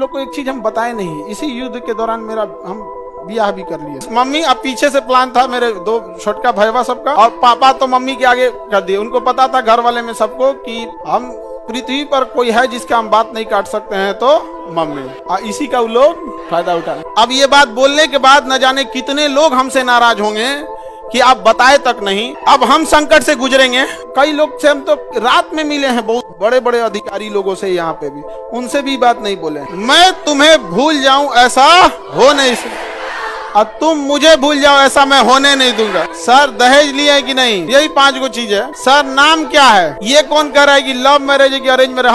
लोग को एक चीज हम बताए नहीं, इसी युद्ध के दौरान मेरा हम ब्याह भी कर लिए। मम्मी अब पीछे से प्लान था मेरे दो छोटका भैया सबका, और पापा तो मम्मी के आगे कर दिए। उनको पता था घर वाले में सबको कि हम पृथ्वी पर कोई है जिसका हम बात नहीं काट सकते हैं तो मम्मी, और इसी का वो लोग फायदा उठा। अब ये बात बोलने के बाद न जाने कितने लोग हमसे नाराज होंगे कि आप बताए तक नहीं। अब हम संकट से गुजरेंगे। कई लोग से हम तो रात में मिले हैं, बहुत बड़े बड़े अधिकारी लोगों से, यहाँ पे भी उनसे भी बात नहीं बोले। मैं तुम्हें भूल जाऊं ऐसा हो नहीं सकता, और तुम मुझे भूल जाओ ऐसा मैं होने नहीं दूंगा। सर दहेज लिया है कि नहीं, यही 5 गो चीज है। सर नाम क्या है, ये कौन कह रहा है कि लव मैरिज है कि अरेंज मैरिज।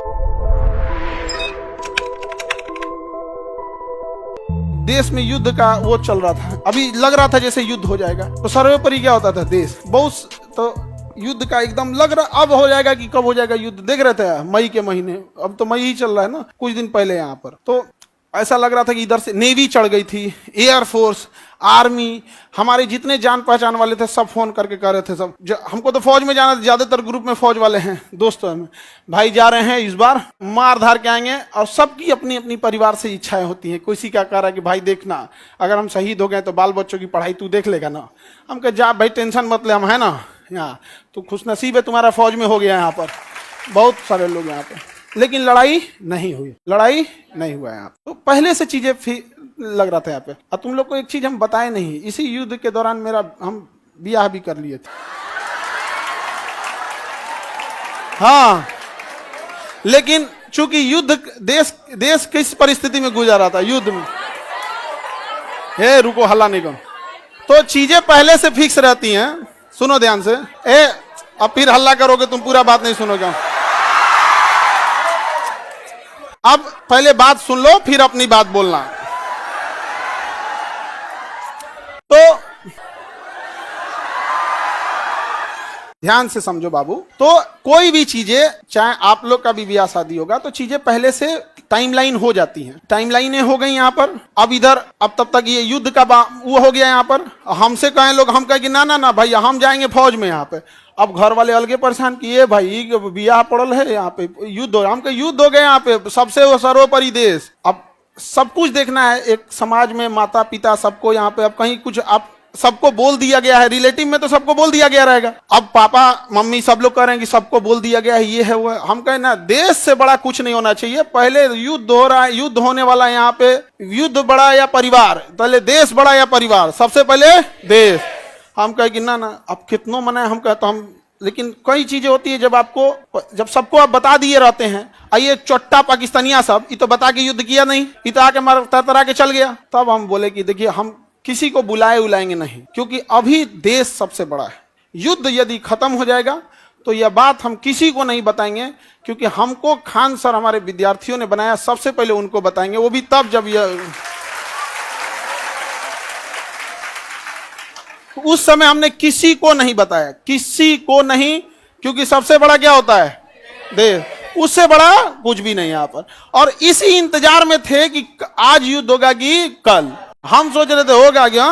देश में युद्ध का वो चल रहा था, अभी लग रहा था जैसे युद्ध हो जाएगा। तो सर्वोपरि क्या होता था, देश बहुत तो युद्ध का एकदम लग रहा, अब हो जाएगा कि कब हो जाएगा युद्ध। देख रहे थे मई के महीने, अब तो मई ही चल रहा है ना, कुछ दिन पहले यहाँ पर तो ऐसा लग रहा था कि इधर से नेवी चढ़ गई थी, एयरफोर्स, आर्मी, हमारे जितने जान पहचान वाले थे सब फोन करके कह रहे थे सब हमको तो फौज में जाना, ज्यादातर ग्रुप में फौज वाले हैं दोस्तों में, भाई जा रहे हैं इस बार मार धार के आएंगे। और सबकी अपनी अपनी परिवार से इच्छाएं होती हैं। किसी का कह रहा है कि भाई देखना अगर हम शहीद हो गए तो बाल बच्चों की पढ़ाई तू देख लेगा ना। हम कह जा भाई टेंशन मत ले, हम है ना यहाँ, तो खुशनसीब है तुम्हारा फौज में हो गया यहाँ पर, बहुत सारे लोग यहाँ पे। लेकिन लड़ाई नहीं हुई, लड़ाई नहीं हुआ यहाँ। तो पहले से चीजें लग रहा था यहाँ पे। और तुम लोग को एक चीज हम बताए नहीं, इसी युद्ध के दौरान मेरा हम ब्याह भी कर लिए थे। हाँ, लेकिन चूंकि युद्ध देश किस परिस्थिति में गुजर रहा था, युद्ध में, हे रुको हल्ला नहीं करो, तो चीजें पहले से फिक्स रहती हैं। सुनो ध्यान से, अब फिर हल्ला करोगे तुम पूरा बात नहीं सुनोगे। अब पहले बात सुन लो फिर अपनी बात बोलना। तो ध्यान से समझो बाबू, तो कोई भी चीजें, चाहे आप लोग का भी ब्याह शादी होगा तो चीजें पहले से टाइमलाइन हो जाती हैं। टाइमलाइनें हो गई यहाँ पर। अब इधर अब तब तक ये युद्ध का वो हो गया यहाँ पर। हमसे कहें लोग, हम कहें कि ना ना ना भाई हम जाएंगे फौज में यहाँ पे। अब घर वाले अलगे परेशान किए, भाई ब्याह पड़ल है यहाँ पे, युद्ध हो, हम कहे युद्ध हो गए यहाँ पे, सबसे वो सर्वोपरि देश। अब सब कुछ देखना है एक समाज में, माता पिता सबको यहाँ पे। अब कहीं कुछ आप सबको बोल दिया गया है, रिलेटिव में तो सबको बोल दिया गया रहेगा। अब पापा मम्मी सब लोग कह रहे हैं कि सबको बोल दिया गया है, ये है वो है। हम कहें ना, देश से बड़ा कुछ नहीं होना चाहिए। पहले युद्ध हो रहा है, युद्ध होने वाला यहाँ पे, युद्ध बड़ा या परिवार, पहले देश बड़ा या परिवार, सबसे पहले देश। हम कहे कि ना ना अब कितनों मना है, हम कहते हम, लेकिन कई चीजें होती है जब सबको आप बता दिए रहते हैं। आइए चोट्टा पाकिस्तानिया सब, ये तो बता के युद्ध किया नहीं, ये तो आके मार तरतरा के चल गया। तब हम बोले कि देखिए हम किसी को बुलाएंगे नहीं, क्योंकि अभी देश सबसे बड़ा है। युद्ध यदि खत्म हो जाएगा तो यह बात हम किसी को नहीं बताएंगे, क्योंकि हमको खान सर हमारे विद्यार्थियों ने बनाया, सबसे पहले उनको बताएंगे, वो भी तब जब यह, उस समय हमने किसी को नहीं बताया, किसी को नहीं, क्योंकि सबसे बड़ा क्या होता है, देश, उससे बड़ा कुछ भी नहीं यहाँ पर। और इसी इंतजार में थे कि आज युद्ध होगा कि कल। हम सोच रहे थे होगा क्या।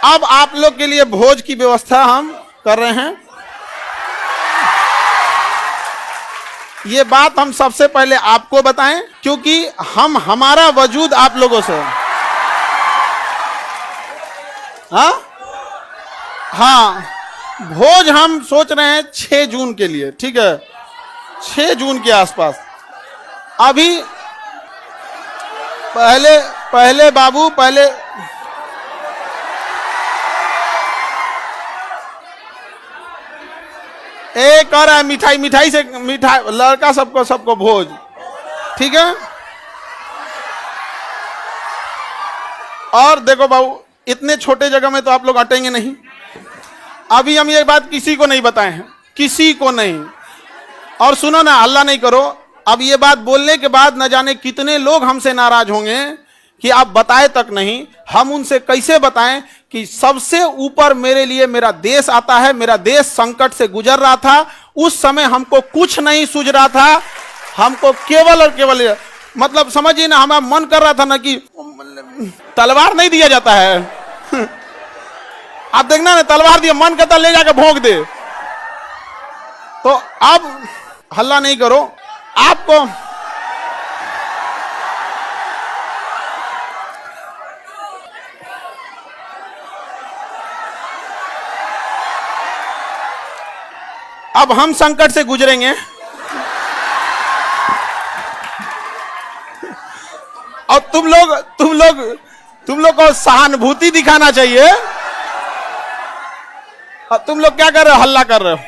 अब आप लोग के लिए भोज की व्यवस्था हम कर रहे हैं। ये बात हम सबसे पहले आपको बताएं, क्योंकि हमारा वजूद आप लोगों से। हाँ, भोज हम सोच रहे हैं 6 जून के लिए, ठीक है, 6 जून के आसपास। अभी पहले बाबू, पहले एक कर है मिठाई से, मिठाई लड़का सबको भोज, ठीक है। और देखो बाबू, इतने छोटे जगह में तो आप लोग अटेंगे नहीं। अभी हम ये बात किसी को नहीं बताए हैं, किसी को नहीं। और सुनो ना, हल्ला नहीं करो। अब ये बात बोलने के बाद न जाने कितने लोग हमसे नाराज होंगे कि आप बताए तक नहीं। हम उनसे कैसे बताएं कि सबसे ऊपर मेरे लिए मेरा देश आता है। मेरा देश संकट से गुजर रहा था, उस समय हमको कुछ नहीं सूझ रहा था, हमको केवल और केवल, मतलब समझिए ना, हमारा मन कर रहा था ना कि तलवार नहीं दिया जाता है आप देखना ना, तलवार दिया, मन करता ले जाकर भोंक दे। तो अब हल्ला नहीं करो आपको। अब हम संकट से गुजरेंगे और तुम लोग को सहानुभूति दिखाना चाहिए। और तुम लोग क्या कर रहे हो, हल्ला कर रहे हो।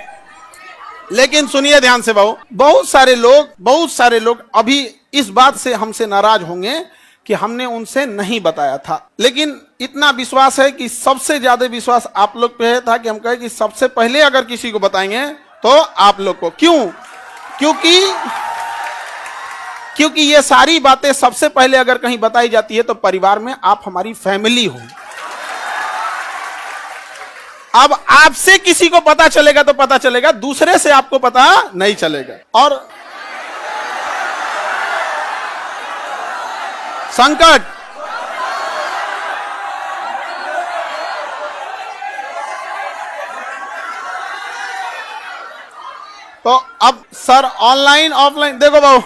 लेकिन सुनिए ध्यान से बाबू, बहुत सारे लोग अभी इस बात से हमसे नाराज होंगे कि हमने उनसे नहीं बताया था। लेकिन इतना विश्वास है कि सबसे ज्यादा विश्वास आप लोग पे था कि हम कहे कि सबसे पहले अगर किसी को बताएंगे तो आप लोग को। क्यों? क्योंकि ये सारी बातें सबसे पहले अगर कहीं बताई जाती है तो परिवार में आप हमारी फैमिली हो। अब आपसे किसी को पता चलेगा तो पता चलेगा, दूसरे से आपको पता नहीं चलेगा। और संकट, तो अब सर ऑनलाइन ऑफलाइन देखो बाबू,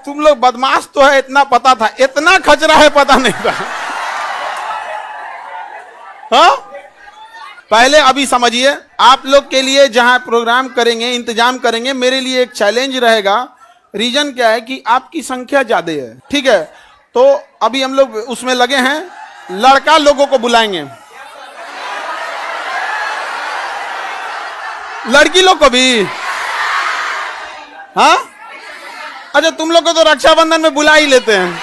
तुम लोग बदमाश तो है, इतना पता था, इतना खचरा है पता नहीं था। हाँ? पहले अभी समझिए, आप लोग के लिए जहां प्रोग्राम करेंगे, इंतजाम करेंगे, मेरे लिए एक चैलेंज रहेगा। रीजन क्या है कि आपकी संख्या ज्यादा है, ठीक है? तो अभी हम लोग उसमें लगे हैं, लड़का लोगों को बुलाएंगे, लड़की लोग को भी। हाँ, अच्छा, तुम लोग को तो रक्षाबंधन में बुला ही लेते हैं।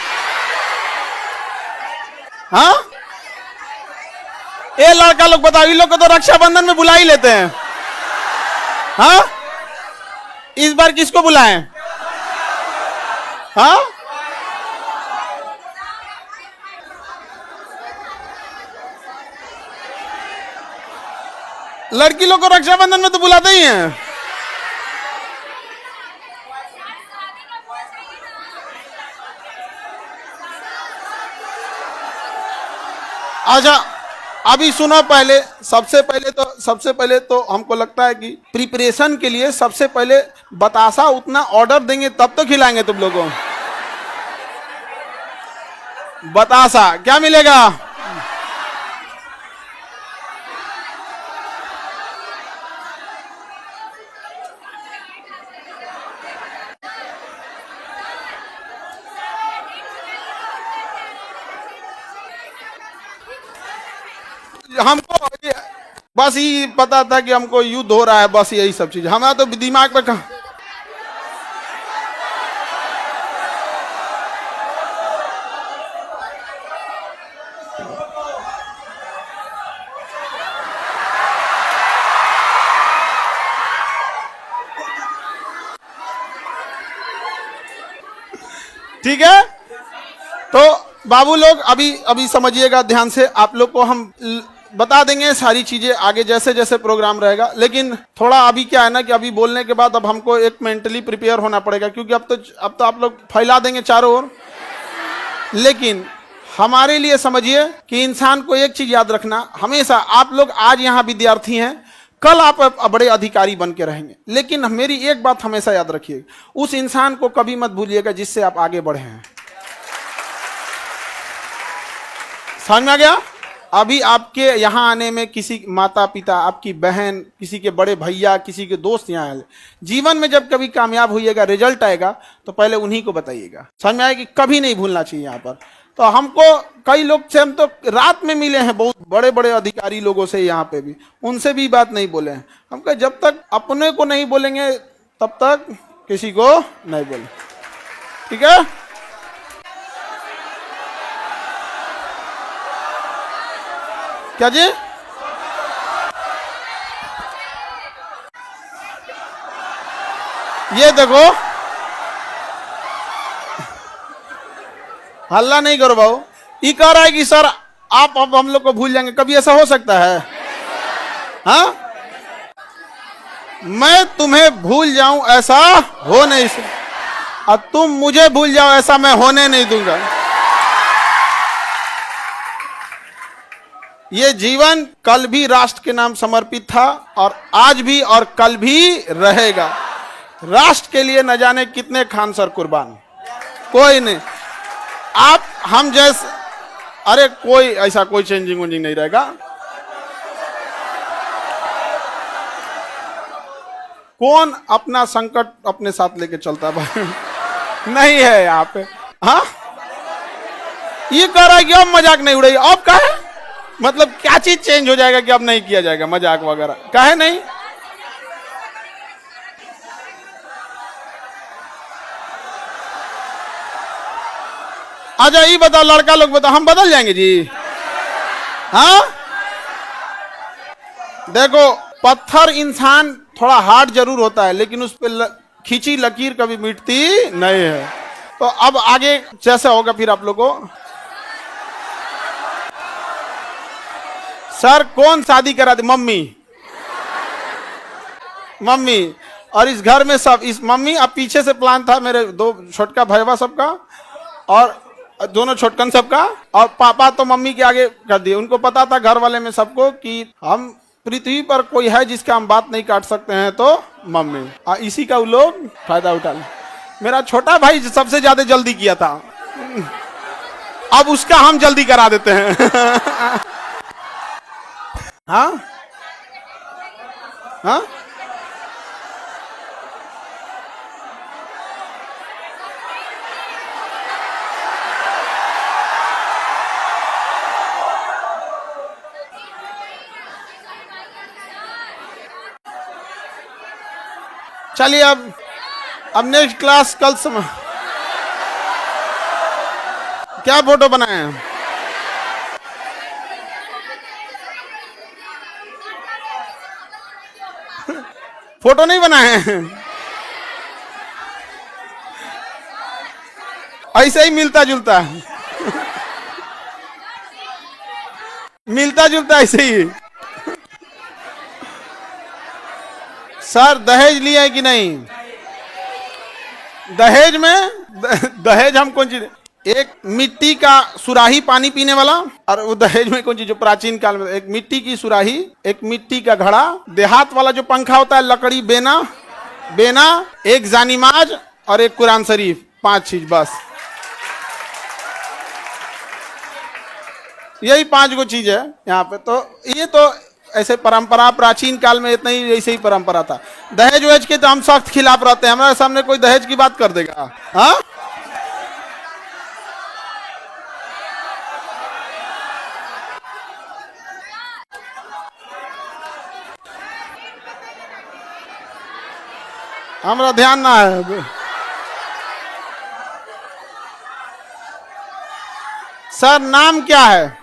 हाँ, ये लड़का लोग बताओ, इन लोग को तो रक्षाबंधन में बुला ही लेते हैं। हाँ, इस बार किसको बुलाएं? हाँ, लड़की लोग को रक्षाबंधन में तो बुलाते ही हैं। अच्छा, अभी सुनो, सबसे पहले तो हमको लगता है कि प्रिपरेशन के लिए सबसे पहले बतासा उतना ऑर्डर देंगे तब तो खिलाएंगे तुम लोगों को। बतासा क्या मिलेगा? हमको बस ये पता था कि हमको युद्ध हो रहा है, बस यही सब चीज हमारा तो दिमाग में कहा। ठीक है, तो बाबू लोग अभी समझिएगा ध्यान से, आप लोग को हम बता देंगे सारी चीजें आगे जैसे जैसे प्रोग्राम रहेगा। लेकिन थोड़ा अभी क्या है ना कि अभी बोलने के बाद अब हमको एक मेंटली प्रिपेयर होना पड़ेगा, क्योंकि अब तो आप लोग फैला देंगे चारों ओर। लेकिन हमारे लिए समझिए कि इंसान को एक चीज याद रखना, हमेशा आप लोग आज यहाँ विद्यार्थी हैं, कल आप बड़े अधिकारी बन के रहेंगे। लेकिन मेरी एक बात हमेशा याद रखिए, उस इंसान को कभी मत भूलिएगा जिससे आप आगे बढ़े हैं। समझ में आ गया? अभी आपके यहाँ आने में किसी माता पिता, आपकी बहन, किसी के बड़े भैया, किसी के दोस्त यहाँ आए, जीवन में जब कभी कामयाब होइएगा, रिजल्ट आएगा तो पहले उन्हीं को बताइएगा। समझ में आएगा कि कभी नहीं भूलना चाहिए यहाँ पर। तो हमको कई लोग से हम तो रात में मिले हैं, बहुत बड़े बड़े अधिकारी लोगों से यहाँ पे भी, उनसे भी बात नहीं बोले हैं। हम कहे जब तक अपने को नहीं बोलेंगे तब तक किसी को नहीं बोले, ठीक है? क्या जी? ये देखो, हल्ला नहीं करो भाऊ। ये कह रहा है कि सर आप अब हम लोग को भूल जाएंगे, कभी ऐसा हो सकता है? हाँ, मैं तुम्हें भूल जाऊं ऐसा हो नहीं सकता, और तुम मुझे भूल जाओ ऐसा मैं होने नहीं दूंगा। ये जीवन कल भी राष्ट्र के नाम समर्पित था और आज भी और कल भी रहेगा। राष्ट्र के लिए न जाने कितने खान सर कुर्बान, कोई नहीं। आप हम जैसे, अरे कोई ऐसा कोई चेंजिंग वेंजिंग नहीं रहेगा। कौन अपना संकट अपने साथ लेके चलता है भाई? नहीं है यहाँ पे। हाँ, ये कह रहा है कि अब मजाक नहीं उड़ेगी। अब कहे मतलब क्या चीज चेंज हो जाएगा कि अब नहीं किया जाएगा मजाक वगैरह? कहे नहीं। अच्छा ये बताओ, लड़का लोग बताओ, हम बदल जाएंगे जी? हाँ, देखो पत्थर इंसान थोड़ा हार्ड जरूर होता है, लेकिन उस पर खींची लकीर कभी मिटती नहीं है। तो अब आगे जैसे होगा फिर आप लोगों को। सर कौन शादी करा दे? मम्मी। मम्मी और इस घर में सब, इस मम्मी। अब पीछे से प्लान था मेरे दो छोटका भैया सबका और दोनों छोटकन सबका, और पापा तो मम्मी के आगे कर दिए। उनको पता था घर वाले में सबको कि हम पृथ्वी पर कोई है जिसका हम बात नहीं काट सकते हैं तो मम्मी। इसी का वो लोग फायदा उठा ले। मेरा छोटा भाई सबसे ज्यादा जल्दी किया था, अब उसका हम जल्दी करा देते हैं। हाँ हाँ, चलिए अब नेक्स्ट क्लास कल समय क्या फोटो बनाए हैं? फोटो नहीं बनाए हैं, ऐसे ही मिलता जुलता मिलता जुलता ऐसे ही। सर दहेज लिया है कि नहीं? दहेज में दहेज हम कौन चीज, एक मिट्टी का सुराही पानी पीने वाला, और वो दहेज में कौन चीज जो प्राचीन काल में एक मिट्टी की सुराही, एक मिट्टी का घड़ा, देहात वाला जो पंखा होता है लकड़ी, बेना बेना, एक जानीमाज और एक कुरान शरीफ, 5 चीज बस। यही 5 गो चीज है यहाँ पे। तो ये तो ऐसे परंपरा प्राचीन काल में इतना ही ऐसे ही परंपरा था। दहेज वेज के तो हम सख्त खिलाफ रहते हैं। हमारे सामने कोई दहेज की बात कर देगा? हाँ, हमारा ध्यान ना है। सर नाम क्या है?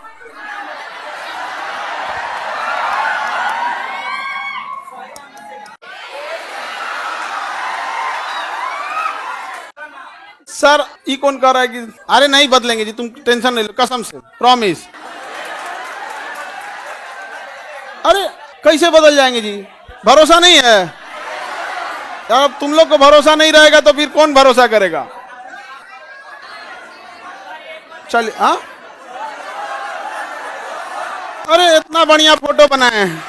सर ये कौन कह रहा है कि अरे नहीं बदलेंगे जी, तुम टेंशन नहीं लो, कसम से प्रॉमिस। अरे कैसे बदल जाएंगे जी? भरोसा नहीं है यार। अब तुम लोग को भरोसा नहीं रहेगा तो फिर कौन भरोसा करेगा? चलिए। हाँ, अरे इतना बढ़िया फोटो बनाए हैं।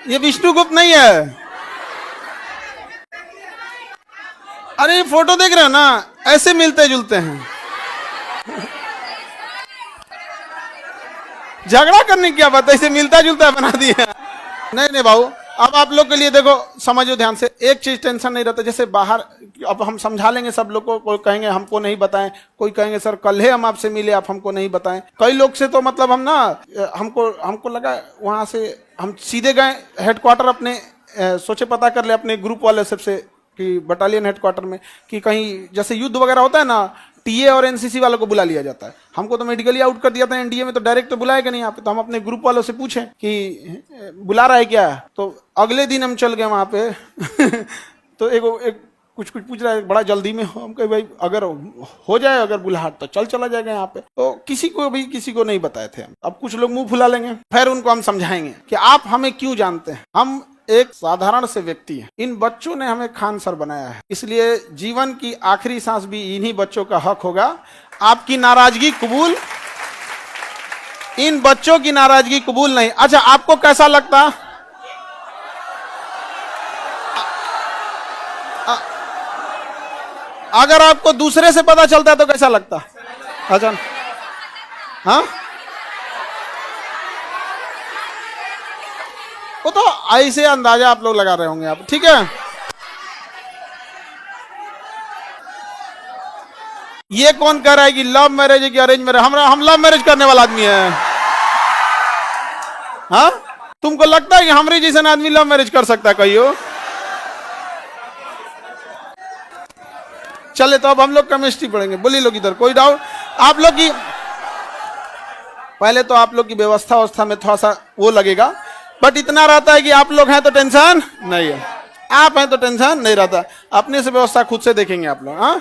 ये विष्णुगुप्त नहीं है? अरे ये फोटो देख रहे हो ना, ऐसे मिलते जुलते हैं। झगड़ा करने की क्या बात है, ऐसे मिलता जुलता बना दिया। नहीं नहीं बाबू, अब आप लोग के लिए देखो, समझो ध्यान से, एक चीज टेंशन नहीं रहता। जैसे बाहर अब हम समझा लेंगे सब लोग को, कोई कहेंगे हमको नहीं बताएं, कोई कहेंगे सर कल ही हम आपसे मिले, आप हमको नहीं बताएं। कई लोग से तो मतलब हम ना, हमको लगा वहां से हम सीधे गए हेडक्वार्टर अपने, सोचे पता कर ले अपने ग्रुप वाले सबसे कि बटालियन हेडक्वार्टर में कि कहीं जैसे युद्ध वगैरह होता है ना, टीए और एनसीसी वालों को बुला लिया जाता है। हमको तो मेडिकली आउट कर दिया था एनडीए में, तो डायरेक्ट तो बुलाएगा नहीं यहाँ पे। तो हम अपने ग्रुप वालों से पूछे कि बुला रहा है क्या, तो अगले दिन हम चल गए वहाँ पे। तो एक कुछ पूछ रहा है, बड़ा जल्दी में हो। हम कहे भाई अगर हो जाए, अगर बुलाहट तो चला जाएगा यहाँ पे। तो किसी को नहीं बताए थे हम। अब कुछ लोग मुंह फुला लेंगे, फिर उनको हम समझाएंगे कि आप हमें क्यों जानते हैं, हम एक साधारण से व्यक्ति है। इन बच्चों ने हमें खान सर बनाया है, इसलिए जीवन की आखिरी सांस भी इन्हीं बच्चों का हक होगा। आपकी नाराजगी कबूल इन बच्चों की नाराजगी कबूल नहीं। अच्छा, आपको कैसा लगता? अगर आपको दूसरे से पता चलता तो कैसा लगता? अच्छा, हाँ, वो तो ऐसे अंदाजा आप लोग लगा रहे होंगे आप, ठीक है। ये कौन कह रहा है कि लव मैरिज है कि अरेंज मैरिज? हम लव मैरिज करने वाला आदमी है। हाँ, तुमको लगता है कि हमारे जैसा आदमी लव मैरिज कर सकता है? कहियो। चले तो अब हम लोग केमिस्ट्री पढ़ेंगे। बोलिए लोग इधर, कोई डाउट? आप लोग की पहले तो आप लोग की व्यवस्था में थोड़ा सा वो लगेगा, बट इतना रहता है कि आप लोग हैं तो टेंशन नहीं है, आप हैं तो टेंशन नहीं रहता। अपने से व्यवस्था खुद से देखेंगे आप लोग। हाँ,